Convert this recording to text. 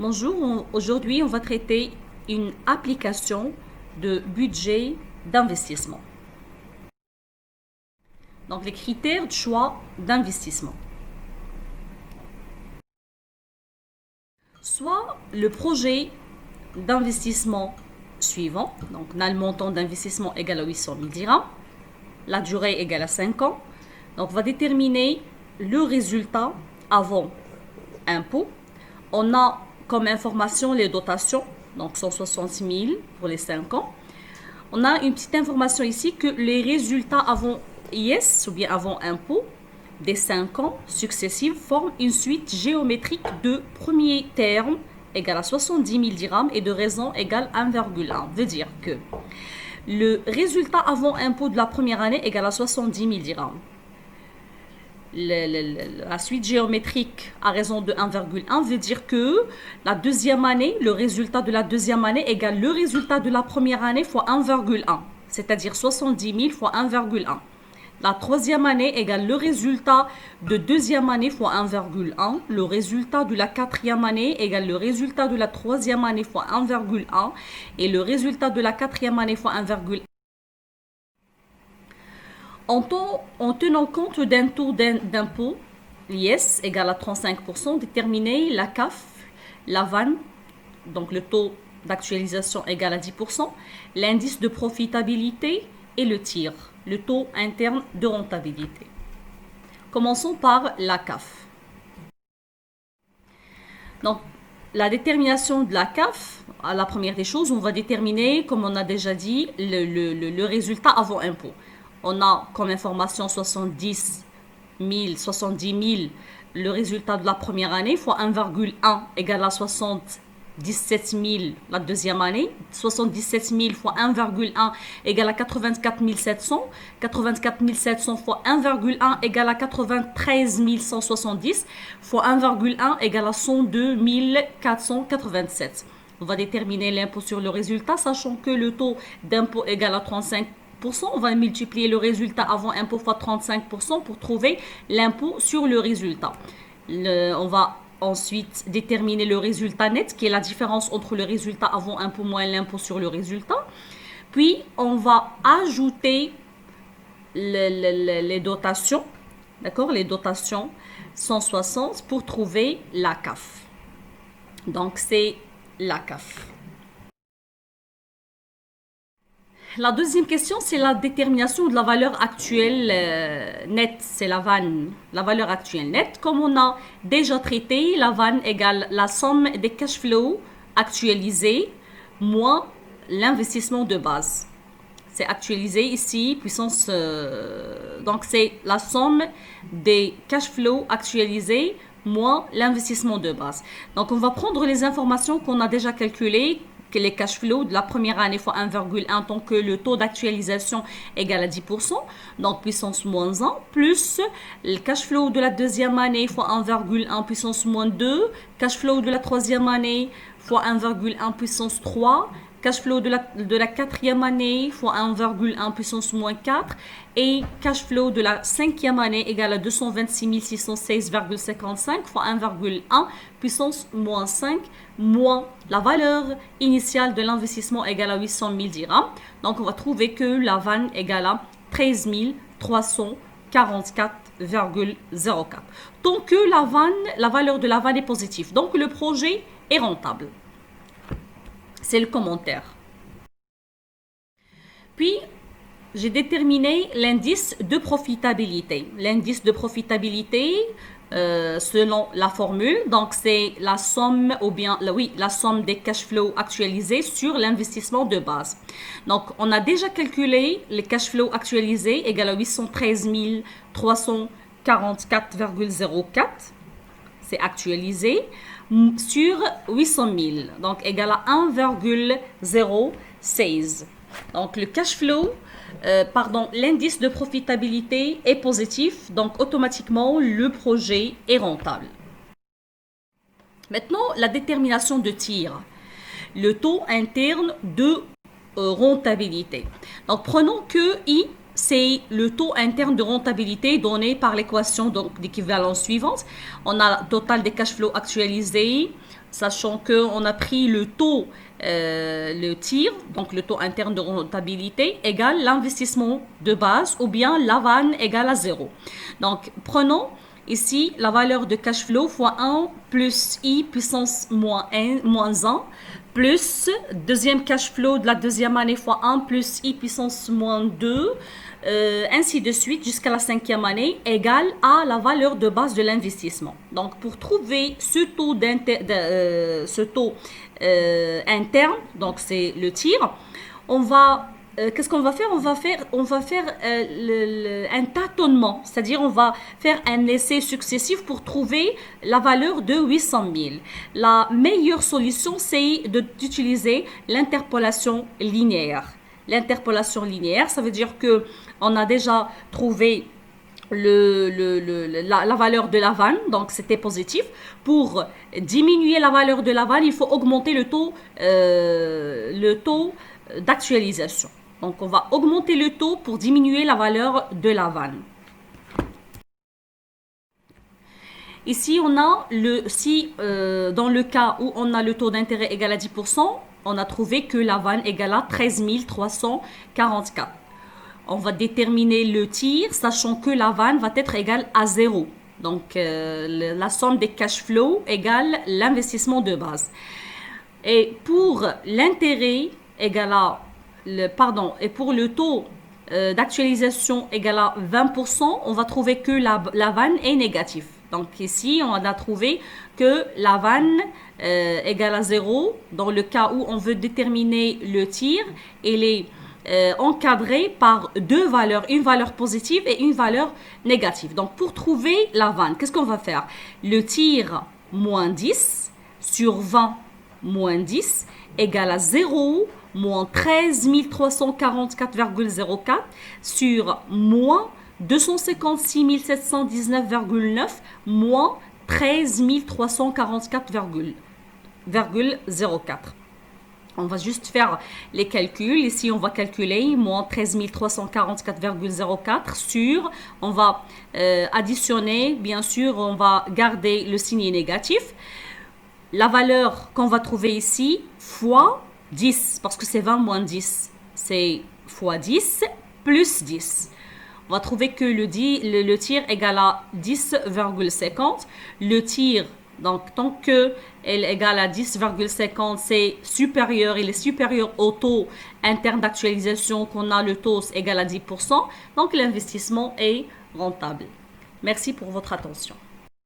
Bonjour, aujourd'hui on va traiter une application de budget d'investissement. Donc les critères de choix d'investissement. Soit le projet d'investissement suivant, donc on a le montant d'investissement égal à 800 000 dirhams, la durée égale à 5 ans. Donc on va déterminer le résultat avant impôt. On a comme information les dotations, donc 160 000 pour les 5 ans. On a une petite information ici que les résultats avant IS ou bien avant impôt des 5 ans successifs forment une suite géométrique de premier terme égale à 70 000 dirhams et de raison égale 1,1. Veut dire que le résultat avant impôt de la première année égale à 70 000 dirhams. La suite géométrique à raison de 1,1 veut dire que la deuxième année, le résultat de la deuxième année égale le résultat de la première année fois 1,1, c'est-à-dire 70 000 fois 1,1. La troisième année égale le résultat de deuxième année fois 1,1. Le résultat de la quatrième année égale le résultat de la troisième année fois 1,1. Et le résultat de la quatrième année fois 1,1. En tenant compte d'un taux d'impôt, l'IS égale à 35%, déterminer la CAF, la VAN, donc le taux d'actualisation égal à 10%, l'indice de profitabilité et le TIR, le taux interne de rentabilité. Commençons par la CAF. Donc, la détermination de la CAF, à la première des choses, on va déterminer, comme on a déjà dit, le résultat avant impôt. On a comme information 70 000, le résultat de la première année, fois 1,1 égale à 77 000 la deuxième année. 77 000 fois 1,1 égale à 84 700. 84 700 fois 1,1 égale à 93 170 fois 1,1 égale à 102 487. On va déterminer l'impôt sur le résultat, sachant que le taux d'impôt égale à 35%. On va multiplier le résultat avant impôt fois 35% pour trouver l'impôt sur le résultat. On va ensuite déterminer le résultat net, qui est la différence entre le résultat avant impôt moins l'impôt sur le résultat. Puis, on va ajouter les dotations, d'accord, les dotations 160 pour trouver la CAF. Donc, c'est la CAF. La deuxième question, c'est la détermination de la valeur actuelle nette. C'est la VAN, la valeur actuelle nette. Comme on a déjà traité, la VAN égale la somme des cash flows actualisés moins l'investissement de base. C'est actualisé ici, puissance. Donc, c'est la somme des cash flows actualisés moins l'investissement de base. Donc, on va prendre les informations qu'on a déjà calculées, que les cash flows de la première année fois 1,1 tant que le taux d'actualisation égale à 10%, donc puissance moins 1, plus le cash flow de la deuxième année fois 1,1 puissance moins 2, cash flow de la troisième année fois 1,1 puissance 3, cash flow de la quatrième année fois 1,1 puissance moins 4 et cash flow de la cinquième année égale à 226 616,55 fois 1,1 puissance moins 5 moins la valeur initiale de l'investissement égale à 800 000 dirhams. Donc on va trouver que la VAN égale à 13 344,04. Donc que la valeur de la VAN est positive. Donc le projet est rentable. C'est le commentaire. Puis, j'ai déterminé l'indice de profitabilité. L'indice de profitabilité, selon la formule, donc c'est la somme ou bien la somme des cash flows actualisés sur l'investissement de base. Donc, on a déjà calculé les cash flows actualisés égal à 813 344,04. C'est actualisé sur 800 000, donc égal à 1,016. Donc le cash flow, l'indice de profitabilité est positif, donc automatiquement le projet est rentable. Maintenant, la détermination de tir, le taux interne de rentabilité. Donc prenons que I c'est le taux interne de rentabilité donné par l'équation d'équivalence suivante. On a le total des cash flows actualisés, sachant qu'on a pris le taux, le TIR, donc le taux interne de rentabilité, égale l'investissement de base, ou bien la vanne égale à 0. Donc, prenons ici la valeur de cash flow fois 1 plus I puissance moins 1, plus deuxième cash flow de la deuxième année fois 1 plus I puissance moins 2, ainsi de suite jusqu'à la cinquième année, égale à la valeur de base de l'investissement. Donc, pour trouver ce taux, interne, donc c'est le TIR, on va qu'est-ce qu'on va faire? On va faire un tâtonnement, c'est-à-dire on va faire un essai successif pour trouver la valeur de 800 000. La meilleure solution, c'est d'utiliser l'interpolation linéaire. L'interpolation linéaire, ça veut dire que on a déjà trouvé la valeur de la vanne, donc c'était positif. Pour diminuer la valeur de la vanne, il faut augmenter le taux d'actualisation. Donc, on va augmenter le taux pour diminuer la valeur de la vanne. Ici, on a dans le cas où on a le taux d'intérêt égal à 10%, on a trouvé que la vanne égale à 13 344. On va déterminer le TIR, sachant que la vanne va être égale à 0. Donc, la somme des cash flows égale l'investissement de base. Et pour l'intérêt égal à et pour le taux d'actualisation égal à 20%, on va trouver que la vanne est négative. Donc ici, on a trouvé que la vanne égale à 0. Dans le cas où on veut déterminer le TIR, elle est encadrée par deux valeurs, une valeur positive et une valeur négative. Donc pour trouver la vanne, qu'est-ce qu'on va faire? Le TIR moins 10 sur 20 moins 10 égale à 0 moins 13 344,04 sur moins 256 719,9 moins 13 344,04. On va juste faire les calculs. Ici, on va calculer moins 13 344,04 sur, on va additionner, bien sûr, on va garder le signe négatif. La valeur qu'on va trouver ici, fois 10, parce que c'est 20 moins 10, c'est fois 10 plus 10. On va trouver que le TIR égale à 10,50. Le TIR, donc tant que elle égale à 10,50, c'est supérieur, il est supérieur au taux interne d'actualisation qu'on a, le taux égal à 10%. Donc l'investissement est rentable. Merci pour votre attention.